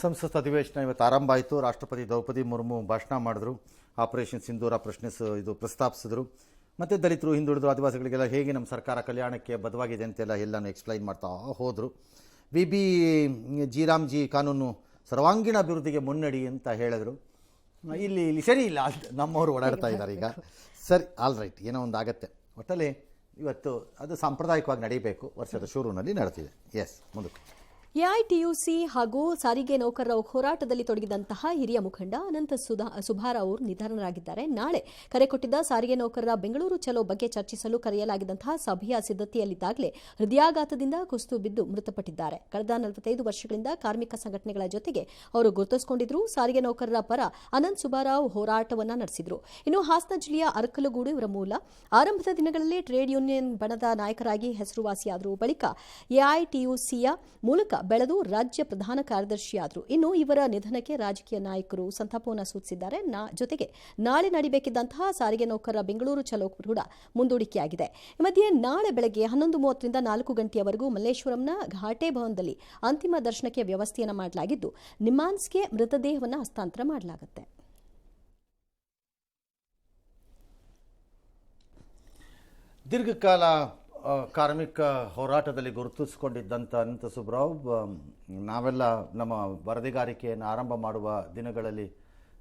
ಸಂಸತ್ ಅಧಿವೇಶನ ಇವತ್ತು ಆರಂಭ ಆಯಿತು. ರಾಷ್ಟ್ರಪತಿ ದ್ರೌಪದಿ ಮುರ್ಮು ಭಾಷಣ ಮಾಡಿದ್ರು. ಆಪರೇಷನ್ ಸಿಂಧೂರ ಪ್ರಸ್ತಾಪಿಸಿದ್ರು. ಮತ್ತು ದಲಿತರು, ಹಿಂದುಳಿದು, ಆದಿವಾಸಿಗಳಿಗೆಲ್ಲ ಹೇಗೆ ನಮ್ಮ ಸರ್ಕಾರ ಕಲ್ಯಾಣಕ್ಕೆ ಬದ್ಧವಾಗಿದೆ ಅಂತೆಲ್ಲ ಎಲ್ಲನೂ ಎಕ್ಸ್ಪ್ಲೈನ್ ಮಾಡ್ತಾ ಹೋದರು. ಬಿ ಜೀರಾಮ್ಜಿ ಕಾನೂನು ಸರ್ವಾಂಗೀಣ ಅಭಿವೃದ್ಧಿಗೆ ಮುನ್ನಡಿ ಅಂತ ಹೇಳಿದ್ರು. ಇಲ್ಲಿ ಸರಿ ಇಲ್ಲ, ನಮ್ಮವರು ಓಡಾಡ್ತಾ ಇದ್ದಾರೆ ಈಗ. ಸರಿ, ಆಲ್ ರೈಟ್, ಏನೋ ಒಂದು ಆಗತ್ತೆ. ಒಟ್ಟಲ್ಲಿ ಇವತ್ತು ಅದು ಸಾಂಪ್ರದಾಯಿಕವಾಗಿ ನಡೀಬೇಕು. ವರ್ಷದ ಶುರುವಿನಲ್ಲಿ ನಡೆದಿದೆ. ಎಸ್, ಮುಂದಕ್ಕೆ. ಎಐಟಿಯುಸಿ ಹಾಗೂ ಸಾರಿಗೆ ನೌಕರರ ಹೋರಾಟದಲ್ಲಿ ತೊಡಗಿದಂತಹ ಹಿರಿಯ ಮುಖಂಡ ಅನಂತ ಸುಭಾರ ಅವರು ನಿಧನರಾಗಿದ್ದಾರೆ. ನಾಳೆ ಕರೆ ಕೊಟ್ಟಿದ್ದ ಸಾರಿಗೆ ನೌಕರರ ಬೆಂಗಳೂರು ಚಲೋ ಬಗ್ಗೆ ಚರ್ಚಿಸಲು ಕರೆಯಲಾಗಿದ್ದಂತಹ ಸಭೆಯ ಸಿದ್ಧತೆಯಲ್ಲಿದ್ದಾಗಲೇ ಹೃದಯಾಘಾತದಿಂದ ಕುಸಿದು ಬಿದ್ದು ಮೃತಪಟ್ಟಿದ್ದಾರೆ. ಕಳೆದ 45 ವರ್ಷಗಳಿಂದ ಕಾರ್ಮಿಕ ಸಂಘಟನೆಗಳ ಜೊತೆಗೆ ಅವರು ಗುರುತಿಸಿಕೊಂಡಿದ್ರು. ಸಾರಿಗೆ ನೌಕರರ ಪರ ಅನಂತ್ ಸುಬ್ಬಾರಾವ್ ಹೋರಾಟವನ್ನ ನಡೆಸಿದ್ರು. ಇನ್ನು ಹಾಸನ ಜಿಲ್ಲೆಯ ಅರಕಲಗೂಡು ಇವರ ಮೂಲ. ಆರಂಭದ ದಿನಗಳಲ್ಲಿ ಟ್ರೇಡ್ ಯೂನಿಯನ್ ಬಣದ ನಾಯಕರಾಗಿ ಹೆಸರುವಾಸಿಯಾದರು. ಬಳಿಕ ಎಐಟಿಯುಸಿಯ ಮೂಲಕ ಬೆಳೆದು ರಾಜ್ಯ ಪ್ರಧಾನ ಕಾರ್ಯದರ್ಶಿಯಾದರು. ಇನ್ನು ಇವರ ನಿಧನಕ್ಕೆ ರಾಜಕೀಯ ನಾಯಕರು ಸಂತಾಪವನ್ನು ಸೂಚಿಸಿದ್ದಾರೆ. ಜೊತೆಗೆ ನಾಳೆ ನಡೆಯಬೇಕಿದ್ದಂತಹ ಸಾರಿಗೆ ನೌಕರರ ಬೆಂಗಳೂರು ಚಲೋ ಕೂಡ ಮುಂದೂಡಿಕೆಯಾಗಿದೆ. ಈ ಮಧ್ಯೆ ನಾಳೆ ಬೆಳಗ್ಗೆ 11:30ರಿಂದ 4 ಗಂಟೆಯವರೆಗೂ ಮಲ್ಲೇಶ್ವರಂನ ಘಾಟೆ ಭವನದಲ್ಲಿ ಅಂತಿಮ ದರ್ಶನಕ್ಕೆ ವ್ಯವಸ್ಥೆಯನ್ನು ಮಾಡಲಾಗಿದ್ದು, ನಿಮ್ಹಾನ್ಸ್ಗೆ ಮೃತದೇಹವನ್ನು ಹಸ್ತಾಂತರ ಮಾಡಲಾಗುತ್ತೆ. ದೀರ್ಘಕಾಲ ಕಾರ್ಮಿಕ ಹೋರಾಟದಲ್ಲಿ ಗುರುತಿಸಿಕೊಂಡಿದ್ದಂಥ ಅನಂತ ಸುಬ್ಬರಾವ್, ನಾವೆಲ್ಲ ನಮ್ಮ ವರದಿಗಾರಿಕೆಯನ್ನು ಆರಂಭ ಮಾಡುವ ದಿನಗಳಲ್ಲಿ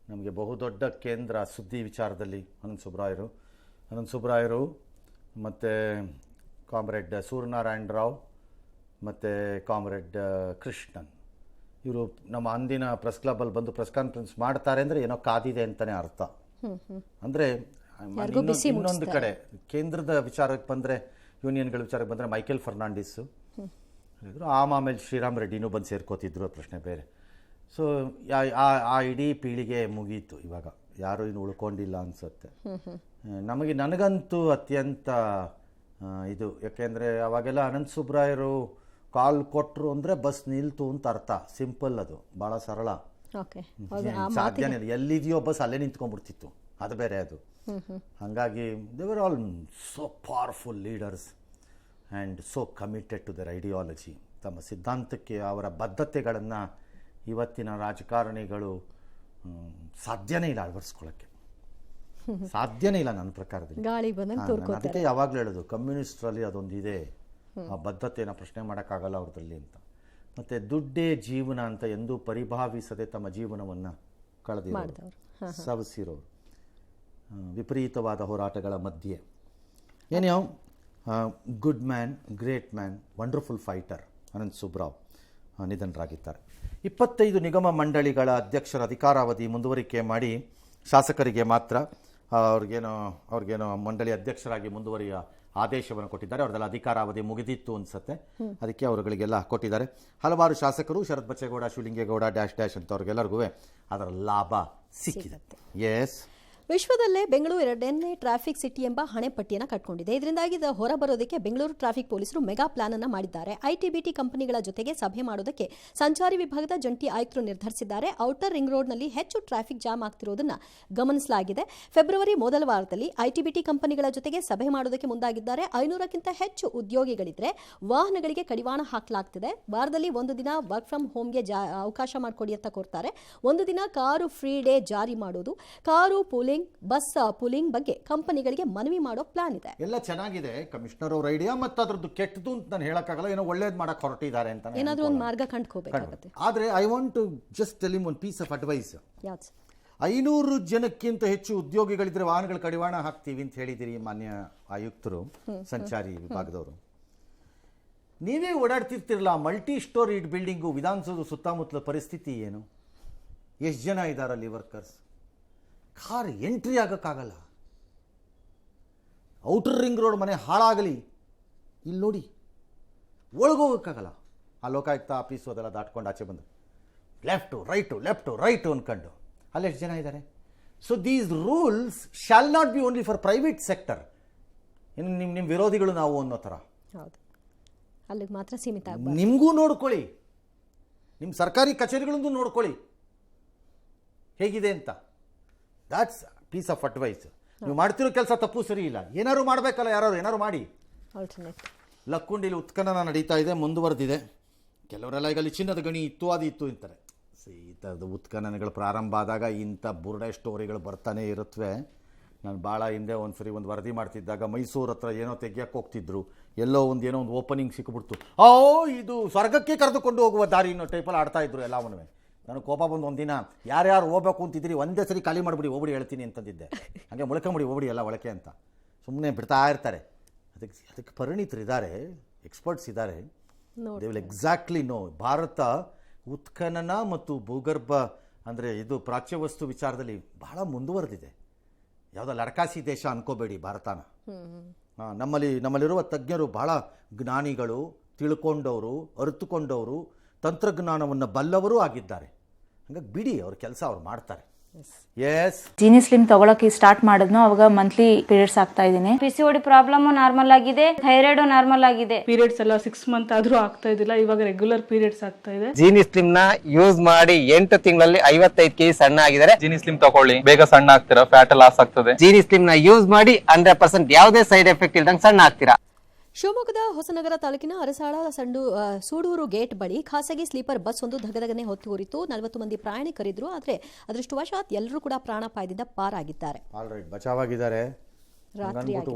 ನಮಗೆ ಬಹುದೊಡ್ಡ ಕೇಂದ್ರ ಸುದ್ದಿ ವಿಚಾರದಲ್ಲಿ ಅನಂತ ಸುಬ್ಬರಾಯರು ಮತ್ತು ಕಾಮ್ರೇಡ್ ಸೂರ್ಯನಾರಾಯಣ ರಾವ್ ಮತ್ತು ಕಾಮ್ರೇಡ್ ಕೃಷ್ಣನ್, ಇವರು ನಮ್ಮ ಅಂದಿನ ಪ್ರೆಸ್ ಕ್ಲಬ್ಬಲ್ಲಿ ಬಂದು ಪ್ರೆಸ್ ಕಾನ್ಫರೆನ್ಸ್ ಮಾಡ್ತಾರೆ ಅಂದರೆ ಏನೋ ಕಾದಿದೆ ಅಂತಲೇ ಅರ್ಥ. ಅಂದರೆ ಇನ್ನೊಂದು ಕಡೆ ಕೇಂದ್ರದ ವಿಚಾರಕ್ಕೆ ಬಂದರೆ, ಯೂನಿಯನ್ಗಳ ವಿಚಾರಕ್ಕೆ ಬಂದರೆ ಮೈಕೆಲ್ ಫರ್ನಾಂಡಿಸು ಹೇಳಿದ್ರು. ಆಮೇಲೆ ಶ್ರೀರಾಮ್ ರೆಡ್ಡಿನೂ ಬಂದು ಸೇರ್ಕೋತಿದ್ರು, ಪ್ರಶ್ನೆ ಬೇರೆ. ಸೊ ಆ ಇಡೀ ಪೀಳಿಗೆ ಮುಗೀತು. ಇವಾಗ ಯಾರೂ ಇನ್ನು ಉಳ್ಕೊಂಡಿಲ್ಲ ಅನಿಸುತ್ತೆ. ನನಗಂತೂ ಅತ್ಯಂತ ಇದು, ಯಾಕೆಂದರೆ ಅವಾಗೆಲ್ಲ ಅನಂತ ಸುಬ್ಬರಾಯರು ಕಾಲ್ ಕೊಟ್ಟರು ಅಂದರೆ ಬಸ್ ನಿಲ್ತು ಅಂತ ಅರ್ಥ. ಸಿಂಪಲ್, ಅದು ಭಾಳ ಸರಳ, ಸಾಧ್ಯನೇ ಇಲ್ಲ. ಎಲ್ಲಿದೆಯೋ ಬಸ್ ಅಲ್ಲೇ ನಿಂತ್ಕೊಂಡ್ಬಿಡ್ತಿತ್ತು, ಅದು ಬೇರೆ ಅದು. ಹಾಗಾಗಿ they were all so powerful leaders and so committed to their ideology. ತಮ್ಮ ಸಿದ್ಧಾಂತಕ್ಕೆ ಅವರ ಬದ್ಧತೆಗಳನ್ನು ಇವತ್ತಿನ ರಾಜಕಾರಣಿಗಳು ಸಾಧ್ಯನೇ ಇಲ್ಲ ಅಳವಡಿಸ್ಕೊಳ್ಳೋಕ್ಕೆ, ಸಾಧ್ಯನೇ ಇಲ್ಲ ನನ್ನ ಪ್ರಕಾರದಲ್ಲಿ. ಅದಕ್ಕೆ ಯಾವಾಗಲೂ ಹೇಳೋದು, ಕಮ್ಯುನಿಸ್ಟ್ರಲ್ಲಿ ಅದೊಂದಿದೆ, ಆ ಬದ್ಧತೆಯನ್ನು ಪ್ರಶ್ನೆ ಮಾಡೋಕ್ಕಾಗಲ್ಲ ಅವ್ರದ್ರಲ್ಲಿ ಅಂತ. ಮತ್ತು ದುಡ್ಡೇ ಜೀವನ ಅಂತ ಎಂದೂ ಪರಿಭಾವಿಸದೆ ತಮ್ಮ ಜೀವನವನ್ನು ಕಳೆದಿರೋರು, ಸವಸಿರೋರು, ವಿಪರೀತವಾದ ಹೋರಾಟಗಳ ಮಧ್ಯೆ. ಏನ್ಯಾವ good man, great man, wonderful fighter Anantha Subbarao ನಿಧನರಾಗಿದ್ದಾರೆ. 25 ನಿಗಮ ಮಂಡಳಿಗಳ ಅಧ್ಯಕ್ಷರ ಅಧಿಕಾರಾವಧಿ ಮುಂದುವರಿಕೆ ಮಾಡಿ ಶಾಸಕರಿಗೆ ಮಾತ್ರ ಅವ್ರಿಗೇನೋ ಮಂಡಳಿ ಅಧ್ಯಕ್ಷರಾಗಿ ಮುಂದುವರಿಯ ಆದೇಶವನ್ನು ಕೊಟ್ಟಿದ್ದಾರೆ. ಅವ್ರದ್ದೆಲ್ಲ ಅಧಿಕಾರಾವಧಿ ಮುಗಿದಿತ್ತು ಅನ್ಸುತ್ತೆ, ಅದಕ್ಕೆ ಅವರುಗಳಿಗೆಲ್ಲ ಕೊಟ್ಟಿದ್ದಾರೆ. ಹಲವಾರು ಶಾಸಕರು, ಶರತ್ ಬಚ್ಚೇಗೌಡ, ಶಿವಲಿಂಗೇಗೌಡ ಡ್ಯಾಶ್ ಅಂತ ಅವ್ರಿಗೆಲ್ಲರಿಗೂ ಅದರ ಲಾಭ ಸಿಕ್ಕಿದೆ. ಎಸ್, ವಿಶ್ವದಲ್ಲೇ ಬೆಂಗಳೂರು 2ನೇ ಟ್ರಾಫಿಕ್ ಸಿಟಿ ಎಂಬ ಹಣೆಪಟ್ಟಿಯನ್ನು ಕಟ್ಕೊಂಡಿದೆ. ಇದರಿಂದಾಗಿ ಹೊರ ಬರೋದಕ್ಕೆ ಬೆಂಗಳೂರು ಟ್ರಾಫಿಕ್ ಪೊಲೀಸರು ಮೆಗಾ ಪ್ಲಾನ್ ಅನ್ನು ಮಾಡಿದ್ದಾರೆ. ಐಟಿಬಿಟಿ ಕಂಪನಿಗಳ ಜೊತೆಗೆ ಸಭೆ ಮಾಡೋದಕ್ಕೆ ಸಂಚಾರಿ ವಿಭಾಗದ ಜಂಟಿ ಆಯುಕ್ತರು ನಿರ್ಧರಿಸಿದ್ದಾರೆ. ಔಟರ್ ರಿಂಗ್ ರೋಡ್ನಲ್ಲಿ ಹೆಚ್ಚು ಟ್ರಾಫಿಕ್ ಜಾಮ್ ಆಗ್ತಿರೋದನ್ನ ಗಮನಿಸಲಾಗಿದೆ. ಫೆಬ್ರವರಿ ಮೊದಲ ವಾರದಲ್ಲಿ ಐಟಿಬಿಟಿ ಕಂಪನಿಗಳ ಜೊತೆಗೆ ಸಭೆ ಮಾಡೋದಕ್ಕೆ ಮುಂದಾಗಿದ್ದಾರೆ. 500ಕ್ಕಿಂತ ಹೆಚ್ಚು ಉದ್ಯೋಗಿಗಳಿದ್ರೆ ವಾಹನಗಳಿಗೆ ಕಡಿವಾಣ ಹಾಕಲಾಗ್ತಿದೆ. ವಾರದಲ್ಲಿ ಒಂದು ದಿನ ವರ್ಕ್ ಫ್ರಮ್ ಹೋಮ್ಗೆ ಅವಕಾಶ ಮಾಡಿಕೊಡಿ ಅಂತ ಕೋರ್ತಾರೆ. ಒಂದು ದಿನ ಕಾರು ಫ್ರೀ ಡೇ ಜಾರಿ ಮಾಡೋದು, ಕಾರು ಪೂಲಿಂಗ್, ಬಸ್ ಪೂಲಿಂಗ್ ಬಗ್ಗೆ ಕಂಪನಿಗಳಿಗೆ ಮನವಿ ಮಾಡೋ ಪ್ಲಾನ್ ಇದೆ. ಎಲ್ಲ ಚೆನ್ನಾಗಿದೆ ಕಮಿಷನರ್ ಅವ್ರ ಐಡಿಯಾ, ಮತ್ತು ಅದ್ರದ್ದು ಕೆಟ್ಟದು ಅಂತ ನಾನು ಹೇಳಕ್ಕಾಗಲ್ಲ. ಏನೋ ಒಳ್ಳೇದು ಮಾಡಕ್ ಹೊರಟಿದ್ದಾರೆ ಅಂತ, ಏನಾದ್ರೂ ಒಂದು ಮಾರ್ಗ ಕಂಡುಕೋಬೇಕಾಗುತ್ತೆ. ಆದ್ರೆ I want to just tell him one piece of advice. 500 ಜನಕ್ಕಿಂತ ಹೆಚ್ಚು ಉದ್ಯೋಗಿಗಳಿದ್ರೆ ವಾಹನಗಳ ಕಡಿವಾಣ ಹಾಕ್ತೀವಿ ಅಂತ ಹೇಳಿದಿರಿ ಮಾನ್ಯ ಆಯುಕ್ತರು, ಸಂಚಾರಿ ವಿಭಾಗದವರು. ನೀವೇ ಓಡಾಡ್ತಿರ್ತಿರಲ್ಲ, ಮಲ್ಟಿ ಸ್ಟೋರಿ ಬಿಲ್ಡಿಂಗು, ವಿಧಾನಸೌಧ ಸುತ್ತಮುತ್ತಲ ಪರಿಸ್ಥಿತಿ ಏನು? ಎಷ್ಟು ಜನ ಇದ್ದಾರಲ್ಲಿ ವರ್ಕರ್ಸ್? ಕಾರ್ ಎಂಟ್ರಿ ಆಗೋಕ್ಕಾಗಲ್ಲ. ಔಟರ್ ರಿಂಗ್ ರೋಡ್ ಮನೆ ಹಾಳಾಗಲಿ, ಇಲ್ಲಿ ನೋಡಿ ಒಳಗೋಗೋಕ್ಕಾಗಲ್ಲ. ಆ ಲೋಕಾಯುಕ್ತ ಆಫೀಸು ಅದೆಲ್ಲ ದಾಟ್ಕೊಂಡು ಆಚೆ ಬಂದು ಲೆಫ್ಟು ರೈಟು ಅಂದ್ಕೊಂಡು ಅಲ್ಲೆಷ್ಟು ಜನ ಇದ್ದಾರೆ? So these rules shall not be only for private sector. ಇನ್ನು ನಿಮ್ಮ ವಿರೋಧಿಗಳು ನಾವು ಅನ್ನೋ ಥರ ಅಲ್ಲಿಗೆ ಮಾತ್ರ ಸೀಮಿತ. ನಿಮಗೂ ನೋಡ್ಕೊಳ್ಳಿ, ನಿಮ್ಮ ಸರ್ಕಾರಿ ಕಚೇರಿಗಳನ್ನೂ ನೋಡ್ಕೊಳ್ಳಿ ಹೇಗಿದೆ ಅಂತ. That's piece of advice. ನೀವು ಮಾಡ್ತಿರೋ ಕೆಲಸ ತಪ್ಪು ಸರಿ ಇಲ್ಲ, ಏನಾದ್ರು ಮಾಡಬೇಕಲ್ಲ, ಏನಾರು ಮಾಡಿ. ಲಕ್ಕುಂಡಿಲಿ ಉತ್ಖನನ ನಡೀತಾ ಇದೆ, ಮುಂದುವರೆದಿದೆ. ಕೆಲವರೆಲ್ಲ ಈಗ ಅಲ್ಲಿ ಚಿನ್ನದ ಗಣಿ ಇತ್ತು, ಅದು ಇತ್ತು ಅಂತಾರೆ. ಈ ಥರದ ಉತ್ಖನನಗಳು ಪ್ರಾರಂಭ ಆದಾಗ ಇಂಥ ಬುರುಡೆ ಸ್ಟೋರಿಗಳು ಬರ್ತಾನೆ ಇರುತ್ತವೆ. ನಾನು ಭಾಳ ಹಿಂದೆ ಒಂದು ಸರಿ ಒಂದು ವರದಿ ಮಾಡ್ತಿದ್ದಾಗ ಮೈಸೂರು ಹತ್ರ ಏನೋ ತೆಗಿಯಕ್ಕೆ ಹೋಗ್ತಿದ್ರು, ಎಲ್ಲೋ ಏನೋ ಒಂದು ಓಪನಿಂಗ್ ಸಿಕ್ಕಿಬಿಡ್ತು. ಇದು ಸ್ವರ್ಗಕ್ಕೆ ಕರೆದುಕೊಂಡು ಹೋಗುವ ದಾರಿ ಅನ್ನೋ ಟೈಪಲ್ಲಿ ಆಡ್ತಾಯಿದ್ರು ಎಲ್ಲವನ್ನೂ. ನನಗೆ ಕೋಪ ಬಂದು ಒಂದಿನ ಯಾರ್ಯಾರು ಹೋಗ್ಬೇಕು ಅಂತಿದ್ದೀರಿ ಒಂದೇ ಸರಿ ಖಾಲಿ ಮಾಡಿಬಿಡಿ ಹೋಗ್ಬಿಡಿ ಹೇಳ್ತೀನಿ ಅಂತಂದಿದ್ದೆ. ಹಾಗೆ ಮುಳ್ಕೊಂಬಿಡಿ ಹೋಗ್ಬಿಡಿ ಎಲ್ಲ ಒಳಕೆ ಅಂತ ಸುಮ್ಮನೆ ಬಿಡ್ತಾ ಇರ್ತಾರೆ. ಅದಕ್ಕೆ ಪರಿಣಿತರಿದ್ದಾರೆ, ಎಕ್ಸ್ಪರ್ಟ್ಸ್ ಇದ್ದಾರೆ. They will exactly know. ಭಾರತ ಉತ್ಖನನ ಮತ್ತು ಭೂಗರ್ಭ ಅಂದರೆ ಇದು ಪ್ರಾಚ್ಯವಸ್ತು ವಿಚಾರದಲ್ಲಿ ಬಹಳ ಮುಂದುವರೆದಿದೆ. ಯಾವುದೋ ಲಡಕಾಸಿ ದೇಶ ಅನ್ಕೋಬೇಡಿ ಭಾರತನ. ನಮ್ಮಲ್ಲಿರುವ ತಜ್ಞರು ಬಹಳ ಜ್ಞಾನಿಗಳು, ತಿಳ್ಕೊಂಡವರು, ಅರಿತುಕೊಂಡವರು, ತಂತ್ರಜ್ಞಾನವನ್ನು ಬಲ್ಲವರೂ ಆಗಿದ್ದಾರೆ. ಹಂಗಾಗಿ ಬಿಡಿ, ಅವ್ರ ಕೆಲಸ ಅವ್ರು ಮಾಡ್ತಾರೆ. ಎಸ್, ಜೀನಿ ಸ್ಲಿಮ್ ತಗೊಳಕ್ಕೆ ಸ್ಟಾರ್ಟ್ ಮಾಡಿದ್ನು ಅವಾಗ ಮಂತ್ಲಿ ಪೀರಿಯಡ್ಸ್ ಆಗ್ತಾ ಇದ್ದೀನಿ. PCOD ಪ್ರಾಬ್ಲಮ್ ನಾರ್ಮಲ್ ಆಗಿದೆ, ಥೈರಾಯ್ಡ್ ನಾರ್ಮಲ್ ಆಗಿದೆ. ಪೀರಿಯಡ್ಸ್ ಎಲ್ಲ 6 ಮಂತ್ ಆದ್ರೂ ಆಗ್ತಾ ಇದ್ದಿಲ್ಲ, ಇವಾಗ ರೆಗ್ಯುಲರ್ ಪೀರಿಯಡ್ಸ್ ಆಗ್ತಾ ಇದೆ. ಜೀನಿ ಸ್ಲಿಮ್ ನ ಯೂಸ್ ಮಾಡಿ 8 ತಿಂಗಳಲ್ಲಿ 55 kg ಸಣ್ಣ ಆಗಿದ್ದಾರೆ. ಜೀನಿ ಸ್ಲಿಮ್ ತಗೊಳ್ಳಿ, ಬೇಗ ಸಣ್ಣ ಆಗ್ತೀರಾ, ಫ್ಯಾಟ್ ಲಾಸ್ ಆಗ್ತದೆ. ಜೀನಿ ಸ್ಲಿಮ್ ನ ಯೂಸ್ ಮಾಡಿ 100% ಯಾವುದೇ ಸೈಡ್ ಎಫೆಕ್ಟ್ ಇಲ್ದಂಗೆ ಸಣ್ಣ ಆಗ್ತೀರಾ. ಶಿವಮೊಗ್ಗದ ಹೊಸನಗರ ತಾಲೂಕಿನ ಅರಸಾಳ ಸೂಡೂರು ಗೇಟ್ ಬಳಿ ಖಾಸಗಿ ಸ್ಲೀಪರ್ ಬಸ್ ಒಂದು ಧಗಧಗನೆ ಹೊತ್ತು ಉರಿತು. 40 ಮಂದಿ ಪ್ರಯಾಣಿಕರಿದ್ರು. ಆದರೆ ಅದೃಷ್ಟವಶಾತ್ ಎಲ್ಲರೂ ಕೂಡ ಪ್ರಾಣಾಪಾಯದಿಂದ ಪಾರಾಗಿದ್ದಾರೆ. ಆಲ್ರೈಟ್, ಬಚಾವಾಗಿದ್ದಾರೆ.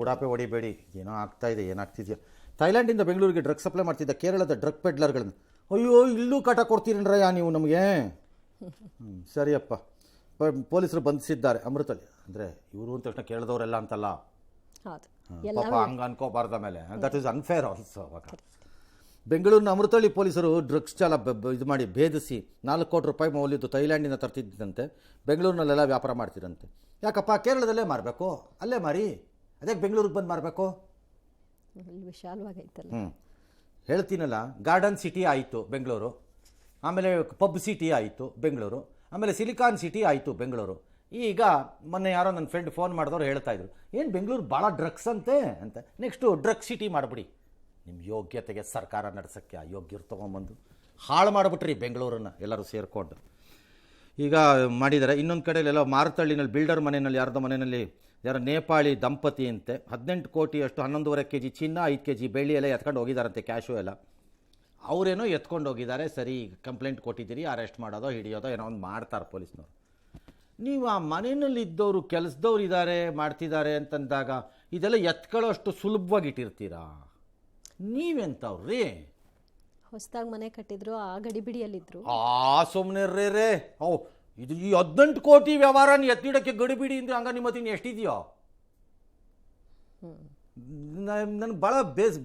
ಉಡಾಪೆ ಹೊಡಿಬೇಡಿ, ಏನೋ ಆಗ್ತಾ ಇದೆ, ಏನಾಗ್ತಿದೆಯೋ. ಥೈಲ್ಯಾಂಡಿಂದ ಬೆಂಗಳೂರಿಗೆ ಡ್ರಗ್ ಸಪ್ಲೈ ಮಾಡ್ತಿದ್ದ ಕೇರಳದ ಡ್ರಗ್ ಪೆಡ್ಲರ್ಗಳನ್ನು ಅಯ್ಯೋ ಇಲ್ಲೂ ಕಾಟ ಕೊಡ್ತೀರಣ್ರಯ್ಯ ನೀವು ನಮಗೆ. ಸರಿಯಪ್ಪ, ಪೊಲೀಸರು ಬಂಧಿಸಿದ್ದಾರೆ ಅಮೃತಲ್ಲಿ. ಅಂದರೆ ಇವರು ಅಂದ ತಕ್ಷಣ ಕೇಳಿದವರೆಲ್ಲ ಅಂತಲ್ಲ, ಪಾಪ ಹಂಗೆ ಅನ್ಕೋಬಾರ್ದ ಮೇಲೆ. That is unfair also. ಅವಾಗ ಬೆಂಗಳೂರಿನ ಅಮೃತಹಳ್ಳಿ ಪೊಲೀಸರು ಡ್ರಗ್ಸ್ ಚಾಲ ಇದು ಮಾಡಿ ಭೇದಿಸಿ 4 ಕೋಟಿ ರೂಪಾಯಿ ಮೌಲ್ಯದ್ದು ಥೈಲ್ಯಾಂಡಿಂದ ತರ್ತಿದ್ದಂತೆ. ಬೆಂಗಳೂರಿನಲ್ಲೆಲ್ಲ ವ್ಯಾಪಾರ ಮಾಡ್ತಿರಂತೆ. ಯಾಕಪ್ಪ, ಕೇರಳದಲ್ಲೇ ಮಾರಬೇಕು, ಅಲ್ಲೇ ಮಾರಿ, ಅದಕ್ಕೆ ಬೆಂಗಳೂರಿಗೆ ಬಂದು ಮಾರಬೇಕು? ವಿಶಾಲವಾಗೈತಲ್ಲ. ಹೇಳ್ತೀನಲ್ಲ, ಗಾರ್ಡನ್ ಸಿಟಿ ಆಯಿತು ಬೆಂಗಳೂರು, ಆಮೇಲೆ ಪಬ್ ಸಿಟಿ ಆಯಿತು ಬೆಂಗಳೂರು, ಆಮೇಲೆ ಸಿಲಿಕಾನ್ ಸಿಟಿ ಆಯಿತು ಬೆಂಗಳೂರು. ಈಗ ಮೊನ್ನೆ ಯಾರೋ ನನ್ನ ಫ್ರೆಂಡ್ ಫೋನ್ ಮಾಡಿದವರು ಹೇಳ್ತಾಯಿದ್ರು, ಏನು ಬೆಂಗಳೂರು ಭಾಳ ಡ್ರಗ್ಸ್ ಅಂತೆ ಅಂತ. ನೆಕ್ಸ್ಟು ಡ್ರಗ್ಸ್ ಸಿಟಿ ಮಾಡಿಬಿಡಿ. ನಿಮ್ಮ ಯೋಗ್ಯತೆಗೆ ಸರ್ಕಾರ ನಡೆಸೋಕ್ಕೆ ಅಯೋಗ್ಯರು ತೊಗೊಂಬಂದು ಹಾಳು ಮಾಡಿಬಿಟ್ರಿ ಬೆಂಗಳೂರನ್ನು ಎಲ್ಲರೂ ಸೇರಿಕೊಂಡು. ಈಗ ಮಾಡಿದ್ದಾರೆ. ಇನ್ನೊಂದು ಕಡೆಯಲ್ಲೆಲ್ಲ ಮಾರತಳ್ಳಿನಲ್ಲಿ ಬಿಲ್ಡರ್ ಮನೆಯಲ್ಲಿ ಯಾರ್ದೋ ಮನೆಯಲ್ಲಿ ಯಾರೋ ನೇಪಾಳಿ ದಂಪತಿ ಅಂತೆ 18 ಕೋಟಿಯಷ್ಟು 11.5 kg ಚಿನ್ನ, 5 kg ಬೆಳ್ಳಿ ಎಲ್ಲ ಎತ್ಕೊಂಡು ಹೋಗಿದ್ದಾರಂತೆ, ಕ್ಯಾಶು ಎಲ್ಲ. ಅವರೇನೋ ಎತ್ಕೊಂಡು ಹೋಗಿದ್ದಾರೆ. ಸರಿ, ಕಂಪ್ಲೇಂಟ್ ಕೊಟ್ಟಿದ್ದೀರಿ, ಅರೆಸ್ಟ್ ಮಾಡೋದೋ ಹಿಡಿಯೋದೋ ಏನೋ ಒಂದು ಮಾಡ್ತಾರೆ ಪೊಲೀಸ್ನವರು. ನೀವು ಆ ಮನೆಯಲ್ಲಿದ್ದವರು ಕೆಲಸದವ್ರು ಇದ್ದಾರೆ ಮಾಡ್ತಿದ್ದಾರೆ ಅಂತಂದಾಗ ಇದೆಲ್ಲ ಎತ್ಕೊಳ್ಳೋಷ್ಟು ಸುಲಭವಾಗಿ ಇಟ್ಟಿರ್ತೀರಾ? ನೀವೆಂತವ್ರಿ? ಹೊಸದಾಗಿ ಮನೆ ಕಟ್ಟಿದ್ರು, ಆ ಗಡಿಬಿಡಿಯಲ್ಲಿದ್ರು. ಸುಮ್ಮನೆ ರೇ ಇದು ಈ 18 ಕೋಟಿ ವ್ಯವಹಾರನ ಎತ್ತಿಡೋಕ್ಕೆ ಗಡಿಬಿಡಿ ಅಂದರೆ ಹಂಗ ನಿಮ್ಮ ಹತ್ತಿನ ಎಷ್ಟಿದೆಯೋ? ನನಗೆ ಭಾಳ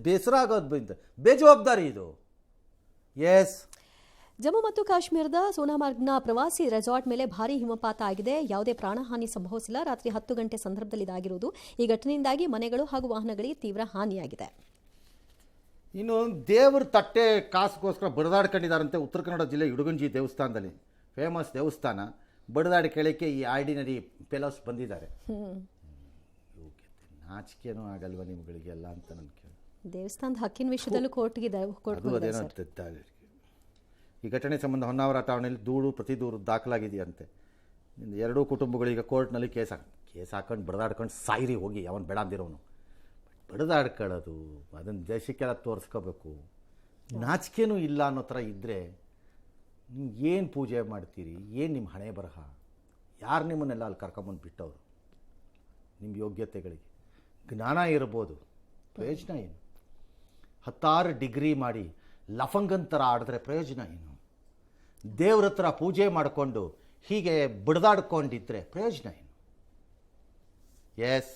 ಬೇಸರ ಆಗೋದು, ಬೇಜವಾಬ್ದಾರಿ ಇದು. ಎಸ್, ಜಮ್ಮು ಮತ್ತು ಕಾಶ್ಮೀರದ ಸೋನಾಮಾರ್ಗ್ನ ಪ್ರವಾಸಿ ರೆಸಾರ್ಟ್ ಮೇಲೆ ಭಾರೀ ಹಿಮಪಾತ ಆಗಿದೆ. ಯಾವುದೇ ಪ್ರಾಣಹಾನಿ ಸಂಭವಿಸಿಲ್ಲ. ರಾತ್ರಿ 10 ಗಂಟೆ ಸಂದರ್ಭದಲ್ಲಿ ಇದಾಗಿರುವುದು. ಈ ಘಟನೆಯಿಂದಾಗಿ ಮನೆಗಳು ಹಾಗೂ ವಾಹನಗಳಿಗೆ ತೀವ್ರ ಹಾನಿಯಾಗಿದೆ. ಇನ್ನು ದೇವ್ರ ತಟ್ಟೆ ಕಾಸುಗೋಸ್ಕರ ಬಡದಾಡ್ಕೊಂಡಿದ್ದಾರಂತೆ ಉತ್ತರ ಕನ್ನಡ ಜಿಲ್ಲೆ ಇಡುಗುಂಜಿ ದೇವಸ್ಥಾನದಲ್ಲಿ. ಫೇಮಸ್ ದೇವಸ್ಥಾನ. ಬಡದಾಡಿ ಕೇಳಕ್ಕೆ ಈ ಆರ್ಡಿನರಿ ಫೆಲೋಸ್ ಬಂದಿದ್ದಾರೆ. ನಾಚಿಕೆನೂ ಆಗಲ್ವ ನಿಮ್ಗಳಿಗೆಲ್ಲ ಅಂತ ನನ್ನ ಕೇಳಿ. ದೇವಸ್ಥಾನದ ಹಕ್ಕಿನ ವಿಷಯದಲ್ಲೂ ಕೋರ್ಟ್ಗೆ ಈ ಘಟನೆ ಸಂಬಂಧ ಹೊನ್ನಾವರ ಠಾಣೆಯಲ್ಲಿ ದೂರು ಪ್ರತಿ ದೂರು ದಾಖಲಾಗಿದೆಯಂತೆ. ಎರಡೂ ಕುಟುಂಬಗಳೀಗ ಕೋರ್ಟ್ನಲ್ಲಿ ಕೇಸ್ ಹಾಕೊಂಡು ಬಡದಾಡ್ಕೊಂಡು ಸಾಯಿರಿ ಹೋಗಿ, ಅವನು ಬೇಡ ಅಂದಿರೋನು. ಬಡದಾಡ್ಕೊಳ್ಳೋದು ಅದನ್ನು ದೇಶಕ್ಕೆಲ್ಲ ತೋರಿಸ್ಕೋಬೇಕು. ನಾಚಿಕೆನೂ ಇಲ್ಲ ಅನ್ನೋ ಥರ ಇದ್ದರೆ ಏನು ಪೂಜೆ ಮಾಡ್ತೀರಿ? ಏನು ನಿಮ್ಮ ಹಣೆ ಬರಹ? ಯಾರು ನಿಮ್ಮನ್ನೆಲ್ಲ ಅಲ್ಲಿ ಕರ್ಕೊಂಬಂದು ಬಿಟ್ಟವರು? ನಿಮ್ಮ ಯೋಗ್ಯತೆಗಳಿಗೆ ಜ್ಞಾನ ಇರ್ಬೋದು, ಪ್ರಯೋಜನ ಏನು? 16 ಡಿಗ್ರಿ ಮಾಡಿ ಲಫಂಗನ್ ಥರ ಆಡಿದ್ರೆ ಪ್ರಯೋಜನ ಏನು? ದೇವ್ರ ಹತ್ರ ಪೂಜೆ ಮಾಡಿಕೊಂಡು ಹೀಗೆ ಬಡ್ದಾಡ್ಕೊಂಡಿದ್ರೆ ಪ್ರಯೋಜನ ಏನು? ಎಸ್.